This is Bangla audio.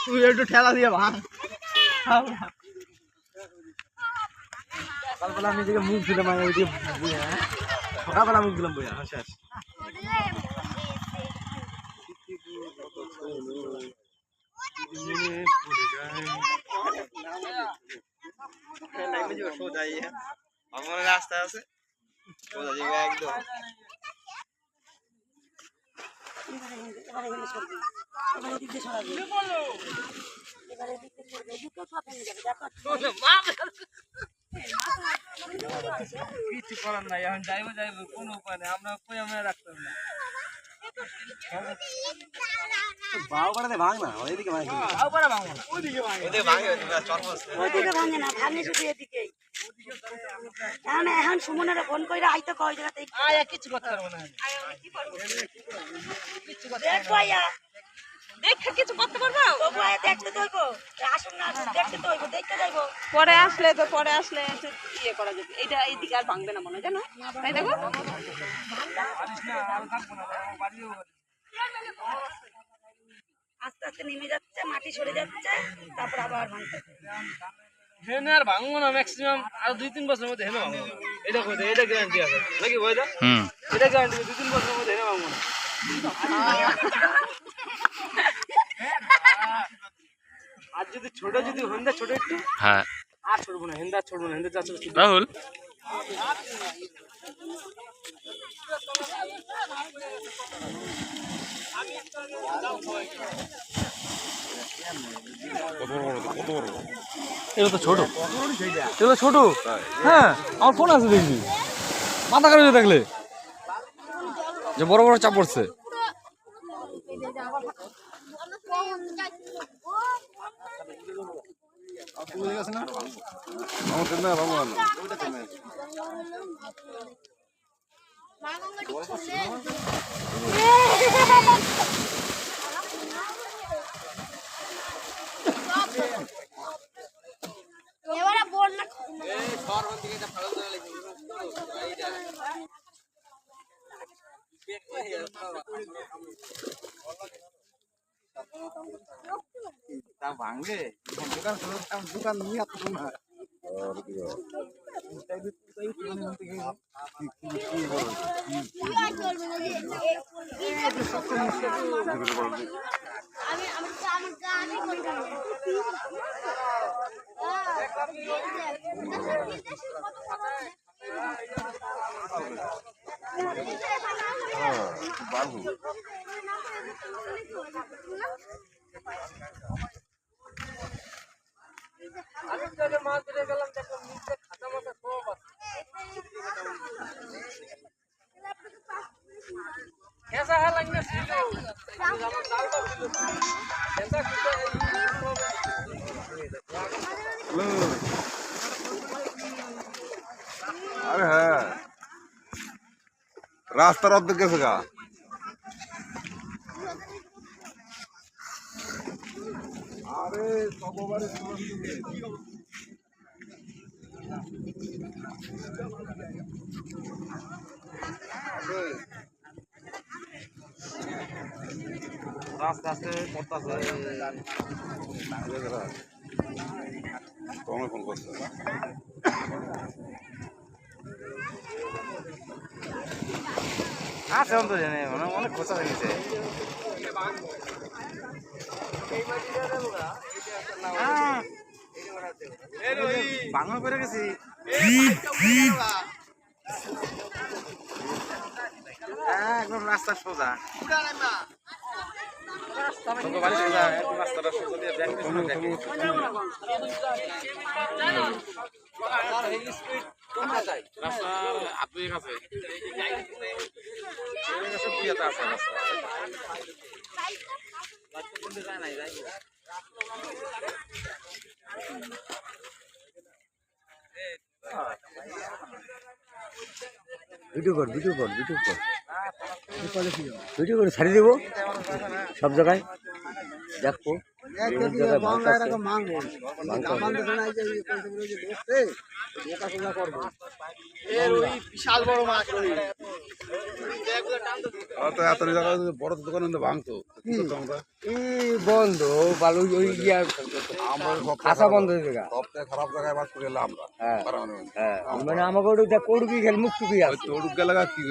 তুই একটু ঠেলা দিয়ে ভাঙ। সকালবেলা আমি দিকে মুখ দিলাম, আমি ওইদিকে সকালবেলা মুখ দিলাম বইয়া শেষ। রাস্তা আছে একদম কিছু করার নাই, এখন যাইবো যাইবো, কোনো উপায় নেই, আমরা কই আমরা রাখতাম না। বাউ পাড়াতে ভাঙ না, ওইদিকে ভাঙ, বাউ পাড়া ভাঙবো না, ওইদিকে ভাঙে, ওইদিকে ভাঙে, ওইদিকে ভাঙে না, ভাঙে শুধু এদিকেই। না এখন সুমনের ফোন কইরা আইতো কই জায়গাতে আয়া কিছু করতে পারবো না, কি করব কিছু করতে দেখো আয়া দেখে কিছু করতে পারবো, তবু আয়া দেখতে তো হইবো, আসুন না দেখতে তো হইবো, দেখতে যাইবো, পরে আসলে ইয়ে করা যাবে। এইটা এইদিকে আর ভাঙবে না মনে জানো, তাই দেখো আস্তে আস্তে নেমে যাচ্ছে, মাটি সরে যাচ্ছে, তারপর আবার ভাঙতে হেনে আর ভাঙবো না, ম্যাক্সিমাম আর 2-3 বছরের মধ্যে হেনে ভাঙবো না। এটা কই এটা গ্যারান্টি আছে নাকি ভাইদা? এটা গ্যারান্টি 2-3 বছরের মধ্যে হেনে ভাঙবো না। আর যদি ছোট যদি হেন্দা ছোট একটু, হ্যাঁ আর ছড়বো না, হেন্দা ছড়বো না, হেন্দা চাষ রাহুল এটা তো ছোট, এটা তো ছোট, হ্যাঁ আমার ফোন আছে দেখবি, মাথা খারাপ থাকলে যে বড় বড় চাপ পড়ছে। ভাঙবে দোকান নিয়ে না মাছ ধরে গেলাম, দেখলাম নিচে খাতা মাথা সব আছে। कैसा है लगना ছিল আমার ডালটা ছিল कैसा কিটা अरे है रास्ता रद्द कैसे का अरे सबबारे রাস্তা আছে পড়তাছে কমে ফোন করছে আছে অন্ত জানে মানে অনেক খোঁচা হয়ে গেছে বাংলা করে গেছি একদম রাস্তা সোজা রাস্তাটা সোজা দিয়ে রাস্তার আপনি কাছে আছে যায় নাই যাই ভিডিও কর ছাড়ি দেবো সব জায়গায় দেখবো তো এত জায়গা বড় দোকান ভাঙতো বন্ধ বালু ওই ইয়া খাসা বন্ধ হয়ে গেছে সবচেয়ে খারাপ জায়গায় বাস করে এলাম আমরা হ্যাঁ হ্যাঁ মানে আমাকে ওটা করবি খেল মুখ টুকি আছে তোর গেলে কি